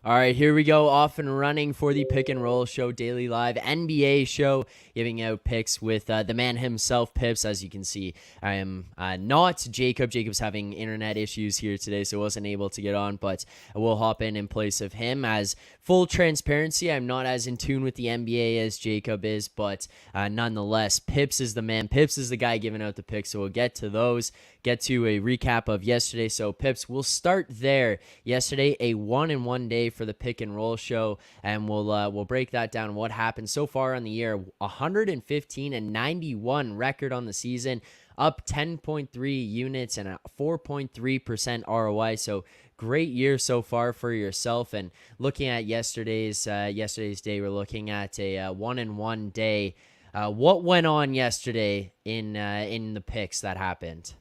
All right, here we go, off and running for the Pick and Roll Show Daily Live NBA show, giving out picks with the man himself, Pips. As you can see, I am not Jacob. Jacob's having internet issues here today, so wasn't able to get on, but I will hop in place of him. As full transparency, I'm not as in tune with the NBA as Jacob is, but nonetheless, Pips is the man. Pips is the guy giving out the picks, so we'll get to those, get to a recap of yesterday. So, Pips, we'll start there. Yesterday, a 1-1 day for the Pick and Roll Show, and we'll break that down. What happened so far on the year: 115-91 record on the season, up 10.3 units and a 4.3% ROI. So great year so far for yourself. And looking at yesterday's day, we're looking at a 1-1 day. What went on yesterday in the picks that happened?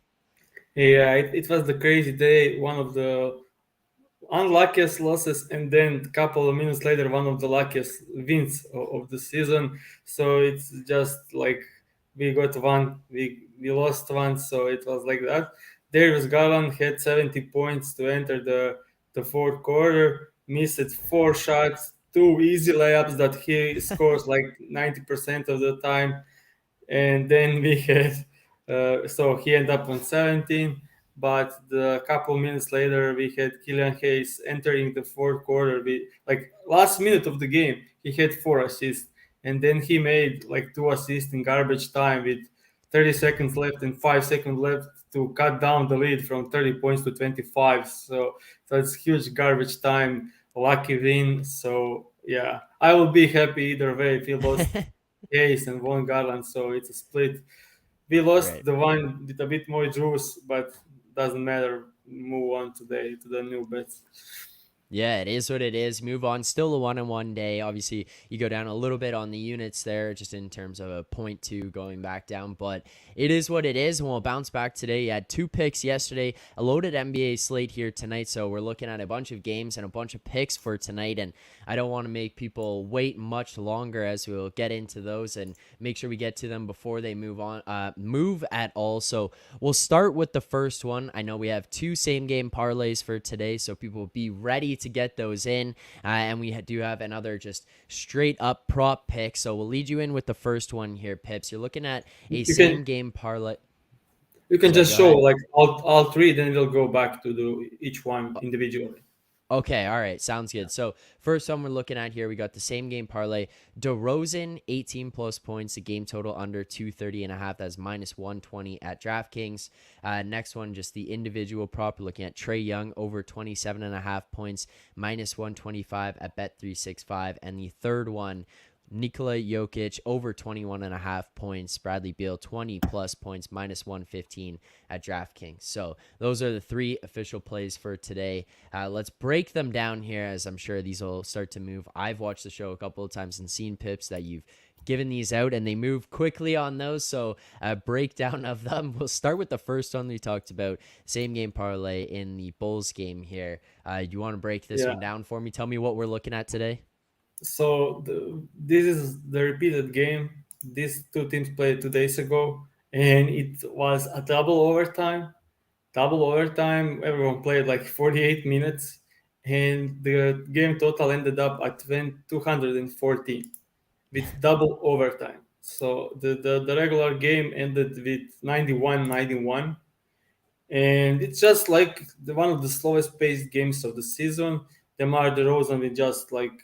Yeah, it was the crazy day, one of the unluckiest losses, and then a couple of minutes later, one of the luckiest wins of the season. So it's just like we got one, we lost one, so it was like that. Darius Garland had 70 points to enter the fourth quarter, missed four shots, two easy layups that he scores like 90% of the time, and then we had so he ended up on 17, but the couple minutes later we had Killian Hayes entering the fourth quarter. We like last minute of the game he had four assists, and then he made like two assists in garbage time with 30 seconds left and 5 seconds left to cut down the lead from 30 points to 25. So that's huge garbage time, lucky win. So yeah, I will be happy either way if he lost Hayes and Von Garland, so it's a split. We lost Right. the one with a bit more juice, but doesn't matter. Move on today to the new bets. Yeah, it is what it is. Move on. Still a 1-1 day. Obviously, you go down a little bit on the units there, just in terms of a 0.2 going back down, but it is what it is. And we'll bounce back today. You had two picks yesterday, a loaded NBA slate here tonight. So we're looking at a bunch of games and a bunch of picks for tonight. And I don't want to make people wait much longer, as we'll get into those and make sure we get to them before they move at all. So we'll start with the first one. I know we have two same game parlays for today, so people will be ready to get those in. And we do have another just straight up prop pick. So we'll lead you in with the first one here, Pips. You're looking at a You can same game parlay. you can Sorry, just go show ahead. like all three, then we'll go back to the each one individually. Okay, all right, sounds good. So first one we're looking at here, we got the same game parlay. DeRozan, 18 plus points, a game total under 230.5. That's minus 120 at DraftKings. Next one, just the individual prop. We're looking at Trae Young over 27.5 points, minus 125 at Bet365. And the third one, Nikola Jokic over 21.5 points. Bradley Beal 20 plus points, minus 115 at DraftKings. So those are the three official plays for today. Let's break them down here, as I'm sure these will start to move. I've watched the show a couple of times and seen Pips that you've given these out, and they move quickly on those. So a breakdown of them. We'll start with the first one we talked about, same game parlay in the Bulls game here. You want to break this Yeah. one down for me? Tell me what we're looking at today. So this is the repeated game. These two teams played 2 days ago, and it was a double overtime. Double overtime. Everyone played like 48 minutes, and the game total ended up at 214 with double overtime. So the regular game ended with 91-91, and it's just like one of the slowest paced games of the season. DeMar DeRozan with just like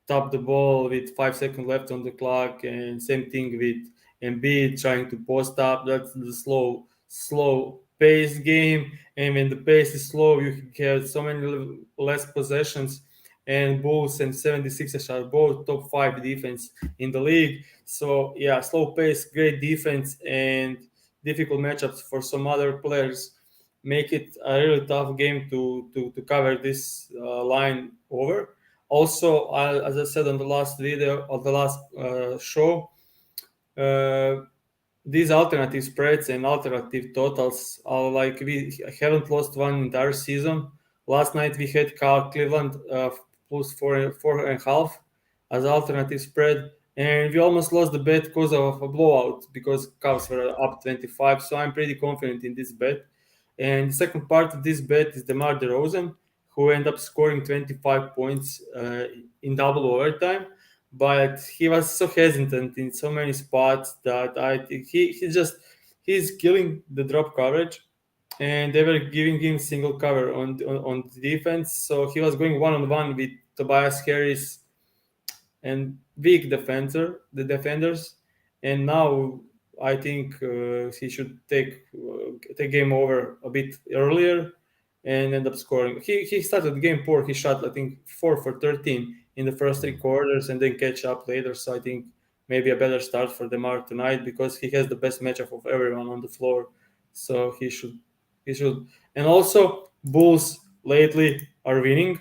top the ball with 5 seconds left on the clock, and same thing with Embiid trying to post up. That's the slow pace game, and when the pace is slow, you have so many less possessions. And Bulls and 76ers are both top five defense in the league. So yeah, slow pace, great defense, and difficult matchups for some other players make it a really tough game to cover this line over. Also, as I said on the last video of the last show, uh, these alternative spreads and alternative totals are like we haven't lost one entire season. Last night we had Cleveland plus four and a half as alternative spread, and we almost lost the bet because of a blowout because Cavs were up 25. So I'm pretty confident in this bet. And the second part of this bet is DeMar DeRozan, who ended up scoring 25 points in double overtime. But he was so hesitant in so many spots that I think he's killing the drop coverage, and they were giving him single cover on the defense. So he was going one on one with Tobias Harris and weak the defenders. And now I think he should take game over a bit earlier and end up scoring. He started the game poor. He shot I think 4 for 13 in the first three Mm. quarters and then catch up later. So I think maybe a better start for Demar tonight because he has the best matchup of everyone on the floor. So he should. And also Bulls lately are winning.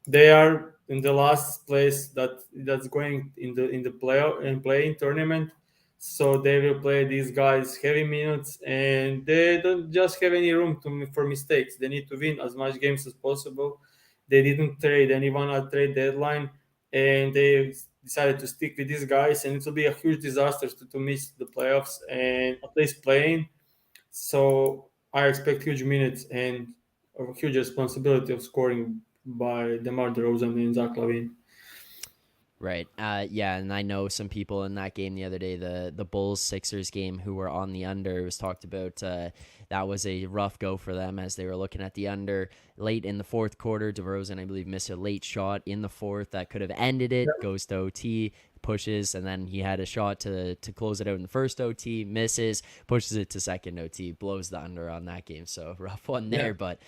They are in the last place that's going in the playing tournament. So they will play these guys heavy minutes, and they don't just have any room for mistakes. They need to win as much games as possible. They didn't trade anyone at trade deadline, and they decided to stick with these guys. And it will be a huge disaster to miss the playoffs and at least playing. So I expect huge minutes and a huge responsibility of scoring by DeMar DeRozan and Zach LaVine. Right. Yeah, and I know some people in that game the other day, the Bulls Sixers game, who were on the under. It was talked about. That was a rough go for them as they were looking at the under late in the fourth quarter. DeRozan, I believe, missed a late shot in the fourth that could have ended it. Goes to OT, pushes, and then he had a shot to close it out in the first OT, misses, pushes it to second OT, blows the under on that game. So rough one Yeah, there, but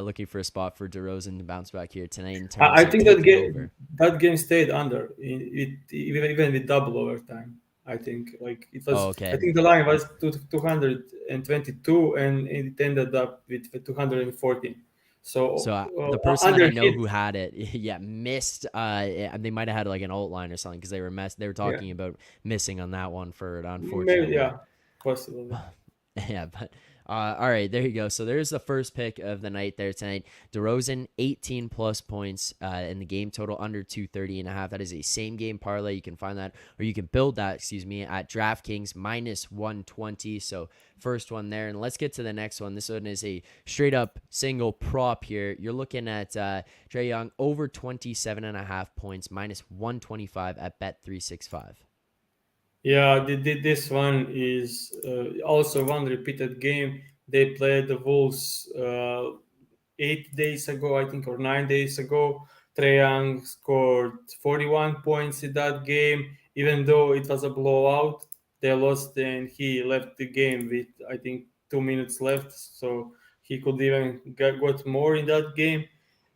looking for a spot for DeRozan to bounce back here tonight in I terms I of think that taking game over. that game stayed under even with double overtime. I think like it Oh, was. I okay. think the line was 222, and it ended up with 214. So So the person I under know hit. who had it, yeah, missed. They might have had like an alt line or something because they were Yeah, talking about missing on that one for it, maybe unfortunately. yeah, possibly. Yeah, but all right, there you go. So there's the first pick of the night there tonight. DeRozan, 18 plus points in the game total under 230.5. That is a same game parlay. You can find that, or you can build that, excuse me, at DraftKings minus 120. So first one there. And let's get to the next one. This one is a straight up single prop here. You're looking at Trae Young over 27.5 points, minus 125 at Bet365. Yeah, this one is also one repeated game. They played the Wolves 8 days ago, I think, or 9 days ago. Trae Young scored 41 points in that game, even though it was a blowout. They lost, and he left the game with, I think, 2 minutes left, so he could even got more in that game.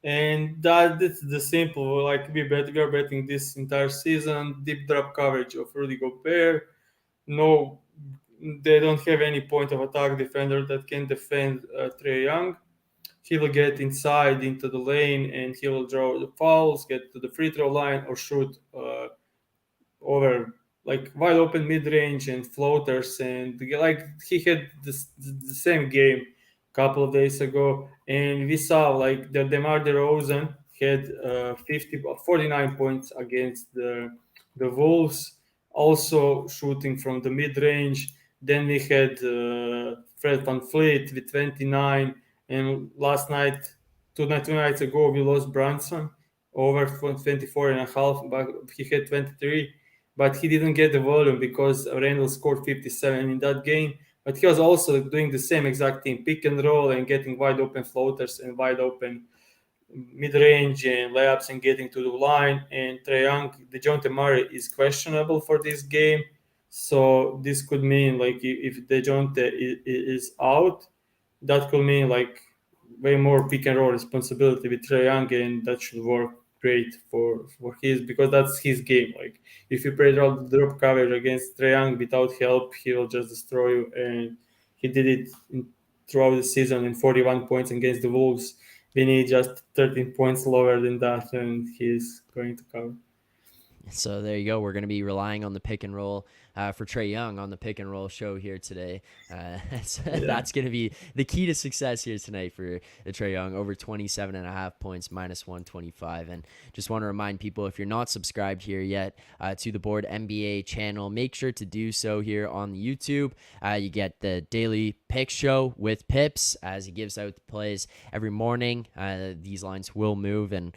And that's the simple. Like we are betting this entire season. Deep drop coverage of Rudy Gobert. No, they don't have any point of attack defender that can defend Trey Young. He will get inside into the lane and he will draw the fouls, get to the free throw line, or shoot over like wide open mid range and floaters. And like he had the same game a couple of days ago, and we saw like the DeMar DeRozan had 49 points against the Wolves, also shooting from the mid range. Then we had Fred Van Fleet with 29, and last night, two nights ago, we lost Brunson over 24 and a half, but he had 23, but he didn't get the volume because Randall scored 57 in that game. But he was also doing the same exact thing, pick and roll and getting wide open floaters and wide open mid-range and layups and getting to the line. And Trae Young, DeJounte Murray is questionable for this game. So this could mean like if DeJounte is out, that could mean like way more pick and roll responsibility with Trae Young, and that should work great for his because that's his game. Like if you play drop coverage against Trae Young without help, he will just destroy you. And he did it throughout the season in 41 points against the Wolves. We need just 13 points lower than that, and he's going to cover. So there you go. We're going to be relying on the pick and roll for Trae Young on the pick and roll show here today. Yeah. That's going to be the key to success here tonight for the Trae Young, over 27.5 points, minus 125. And just want to remind people, if you're not subscribed here yet to the Board NBA channel, make sure to do so here on the YouTube. You get the daily pick show with Pips as he gives out the plays every morning. These lines will move and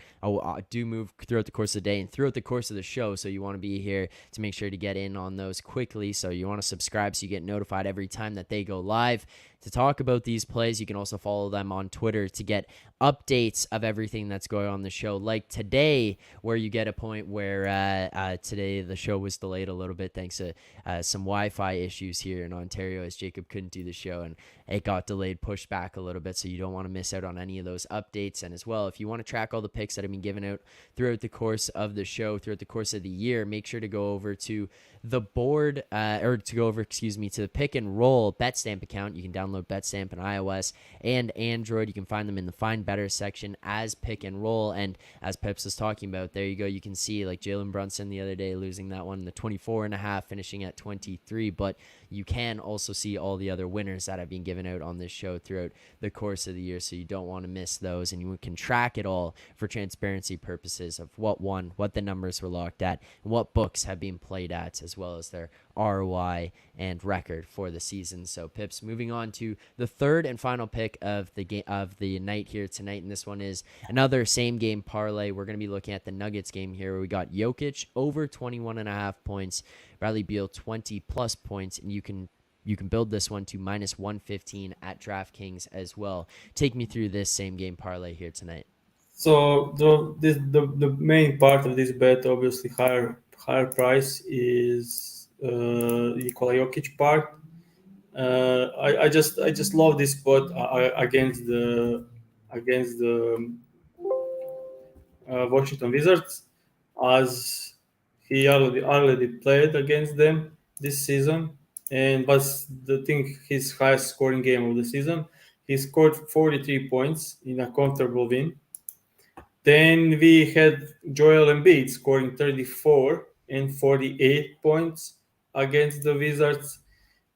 do move throughout the course of the day and throughout the course of the show. So you want to be here to make sure to get in on those quickly. So you want to subscribe so you get notified every time that they go live to talk about these plays. You can also follow them on Twitter to get updates of everything that's going on the show, like today, where you get a point where today the show was delayed a little bit thanks to some Wi-Fi issues here in Ontario, as Jacob couldn't do the show and it got delayed, pushed back a little bit. So you don't want to miss out on any of those updates. And as well, if you want to track all the picks that have been given out throughout the course of the show, throughout the course of the year, make sure to go over to the board to the pick and roll BetStamp account. You can download BetStamp on iOS and Android. You can find them in the Find Better section as pick and roll. And as Pips was talking about, there you go. You can see like Jalen Brunson the other day losing that one, the 24.5, finishing at 23. But you can also see all the other winners that have been given out on this show throughout the course of the year. So you don't want to miss those, and you can track it all for transparency purposes of what won, what the numbers were locked at, and what books have been played at, as well as their ROI and record for the season. So Pips, moving on to the third and final pick of the game of the night here tonight, and this one is another same game parlay. We're going to be looking at the Nuggets game here, where we got Jokic over 21.5 points, Bradley Beal 20 plus points, and you can build this one to minus 115 at DraftKings as well. Take me through this same game parlay here tonight. So the main part of this bet, obviously higher price, is Nikola Jokic part. I just love this spot against the Washington Wizards, as he already played against them this season, and was the thing his highest scoring game of the season. He scored 43 points in a comfortable win. Then we had Joel Embiid scoring 34 and 48 points against the Wizards.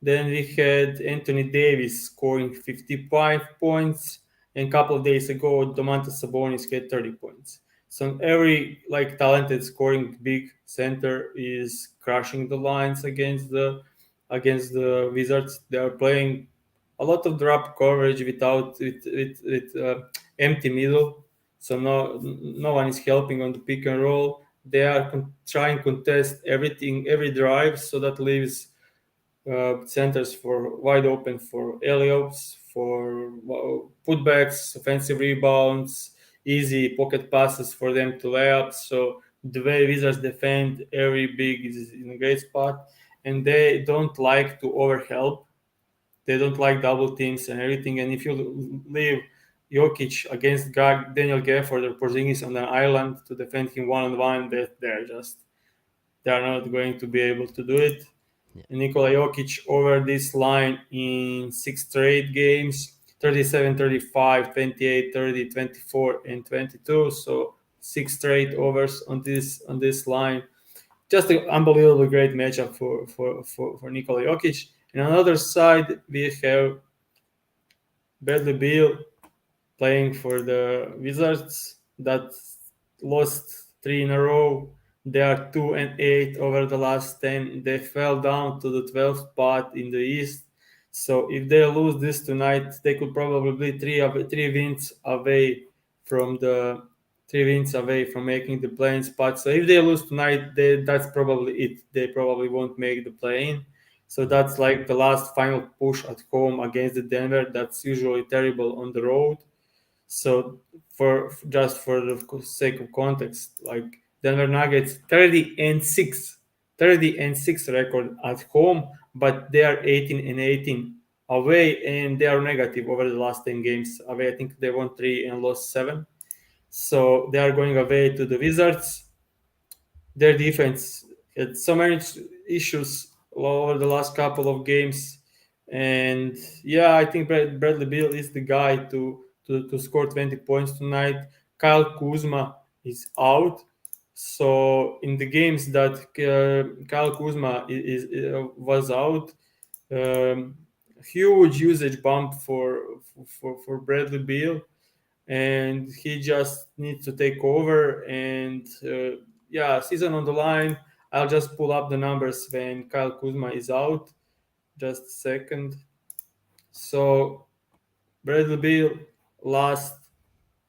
Then we had Anthony Davis scoring 55 points, and a couple of days ago, Domantas Sabonis had 30 points. So every talented scoring big center is crushing the lines against the Wizards. They are playing a lot of drop coverage with empty middle, so no one is helping on the pick and roll. They are trying to contest everything every drive, so that leaves centers for wide open for alley-oops, for putbacks, offensive rebounds, easy pocket passes for them to lay up. So the way Wizards defend every big is in a great spot, and they don't like to overhelp. They don't like double teams and everything. And if you leave Jokic against Daniel Gafford or Porzingis on an island to defend him one-on-one, they're not going to be able to do it. Yeah. Nikola Jokic over this line in 6 straight games: 37, 35, 28, 30, 24, and 22. So 6 straight overs on this line. Just an unbelievable great matchup for Nikola Jokic. And on the other side, we have Bradley Beal playing for the Wizards that lost 3 in a row. They are 2-8 over the last 10. They fell down to the 12th spot in the East. So if they lose this tonight, they could probably be three wins away from the 3 wins away from making the playing spot. So if they lose tonight, that's probably it. They probably won't make the play-in. So that's like the last final push at home against the Denver. That's usually terrible on the road. So for the sake of context, like Denver Nuggets 30-6 record at home, but they are 18-18 away, and they are negative over the last 10 games away. I think they won 3 and lost 7. So they are going away to the Wizards. Their defense had so many issues over the last couple of games, and yeah, I think Bradley Beal is the guy to score 20 points tonight. Kyle Kuzma is out, So in the games that Kyle Kuzma was out, um, huge usage bump for Bradley Beal, and he just needs to take over. And yeah, season on the line. I'll just pull up the numbers when Kyle Kuzma is out. Just a second. So Bradley Beal last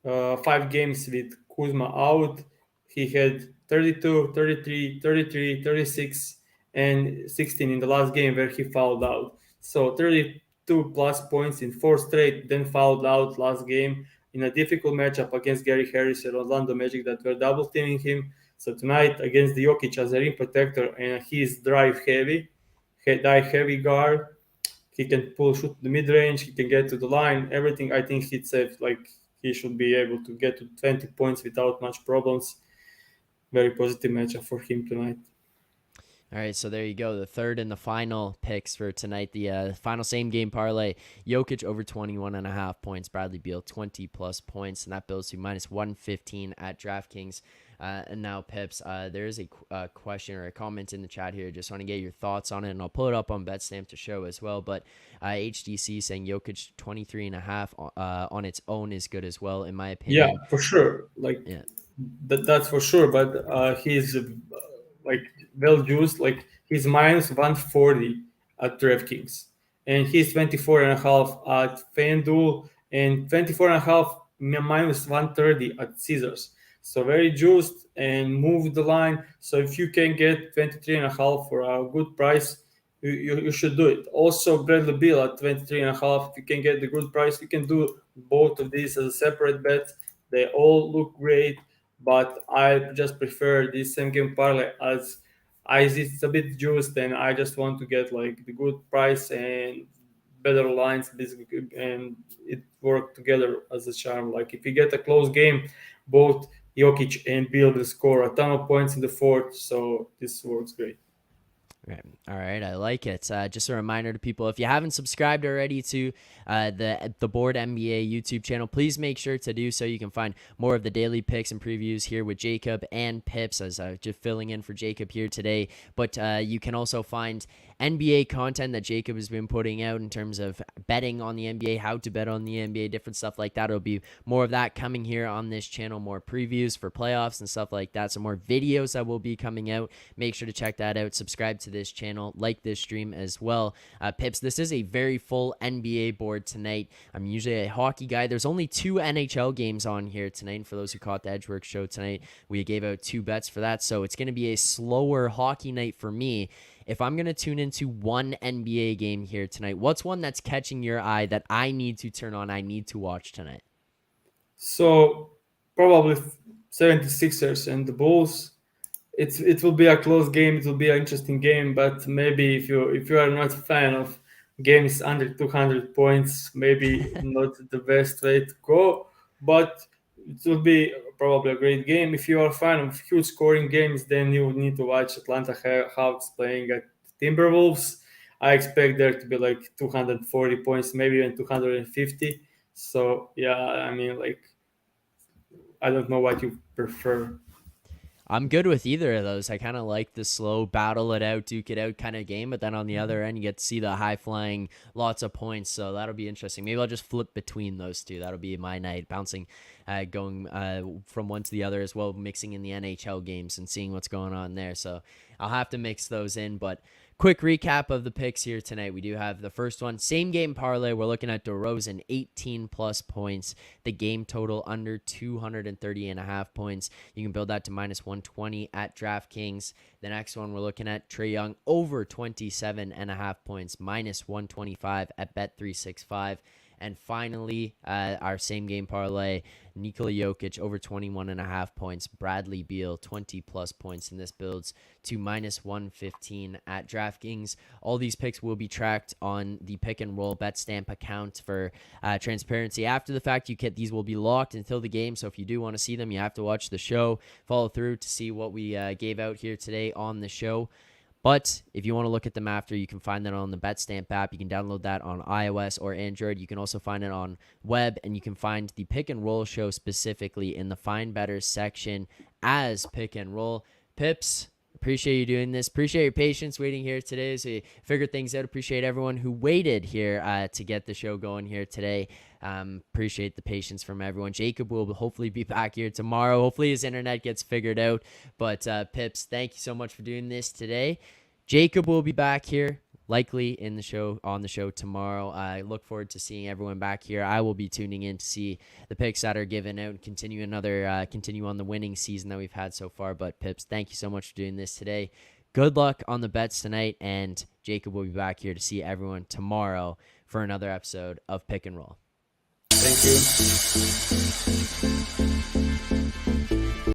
5 games with Kuzma out, he had 32, 33, 33, 36, and 16 in the last game where he fouled out. So 32 plus points in 4 straight, then fouled out last game in a difficult matchup against Gary Harris and Orlando Magic that were double teaming him. So tonight against the Jokic as a rim protector, and he's drive heavy, dive heavy guard. He can pull, shoot the mid range. He can get to the line. Everything. I think he'd safe. Like he should be able to get to 20 points without much problems. Very positive matchup for him tonight. All right, so there you go. The third and the final picks for tonight. The final same game parlay. Jokic over 21.5 points. Bradley Beal 20 plus points. And that builds to minus 115 at DraftKings. And now, Pips, there is a question or a comment in the chat here. Just want to get your thoughts on it. And I'll pull it up on BetStamp to show as well. But HDC saying Jokic 23.5 on its own is good as well, in my Yeah, opinion. for sure. Like Yeah. that's for sure. But he's like well used. Like he's minus 140 at DraftKings, and he's 24 and a half at FanDuel, and 24 and a half minus 130 at Caesars. So very juiced and move the line. So if you can get 23 and a half for a good price, you should do it. Also, Bradley Beal at 23 and a half. If you can get the good price, you can do both of these as a separate bet. They all look great, but I just prefer this same game parlay as it's a bit juiced, and I just want to get like the good price and better lines, basically, and it work together as a charm. Like if you get a close game, both Jokic and Beal will score a ton of points in the fourth, so this works great. Right. All right, I like it. Just a reminder to people, if you haven't subscribed already to the Board NBA YouTube channel, please make sure to do so. You can find more of the daily picks and previews here with Jacob and Pips, as just filling in for Jacob here today. But you can also find NBA content that Jacob has been putting out in terms of betting on the NBA, how to bet on the NBA, different stuff like that. It'll be more of that coming here on this channel, more previews for playoffs and stuff like that. So more videos that will be coming out. Make sure to check that out. Subscribe to this channel, like this stream as well. Pips, this is a very full NBA board tonight. I'm usually a hockey guy. There's only 2 NHL games on here tonight. And for those who caught the Edgework show tonight, we gave out 2 bets for that. So it's going to be a slower hockey night for me. If I'm going to tune into one NBA game here tonight, what's one that's catching your eye that I need to turn on, I need to watch tonight? So probably 76ers and the Bulls. It will be a close game. It will be an interesting game. But maybe if you are not a fan of games under 200 points, maybe not the best way to go. But it will be probably a great game. If you are a fan of huge scoring games, then you need to watch Atlanta Hawks playing at Timberwolves. I expect there to be like 240 points, maybe even 250. So yeah, I mean, like I don't know what you prefer. I'm good with either of those. I kind of like the slow, battle it out, duke it out kind of game. But then on the other end, you get to see the high flying, lots of points. So that'll be interesting. Maybe I'll just flip between those two. That'll be my night, bouncing, going from one to the other as well, mixing in the NHL games and seeing what's going on there. So I'll have to mix those in. But quick recap of the picks here tonight. We do have the first one, same game parlay. We're looking at DeRozan, 18 plus points. The game total under 230.5 points. You can build that to minus 120 at DraftKings. The next one we're looking at, Trae Young, over 27.5 points, minus 125 at Bet365. And finally, our same game parlay, Nikola Jokic over 21.5 points, Bradley Beal 20 plus points, and this builds to minus 115 at DraftKings. All these picks will be tracked on the Pick and Roll BetStamp account for transparency. After the fact, these will be locked until the game, so if you do want to see them, you have to watch the show, follow through to see what we gave out here today on the show. But if you want to look at them after, you can find that on the BetStamp app. You can download that on iOS or Android. You can also find it on web, and you can find the Pick and Roll show specifically in the Find Better section as Pick and Roll. Pips, appreciate you doing this. Appreciate your patience waiting here today as we figured things out. Appreciate everyone who waited here to get the show going here today. Appreciate the patience from everyone. Jacob will hopefully be back here tomorrow. Hopefully his internet gets figured out. But Pips, thank you so much for doing this today. Jacob will be back here likely on the show tomorrow. I look forward to seeing everyone back here. I will be tuning in to see the picks that are given out and continue on the winning season that we've had so far. But Pips, thank you so much for doing this today. Good luck on the bets tonight, and Jacob will be back here to see everyone tomorrow for another episode of Pick and Roll. Thank you.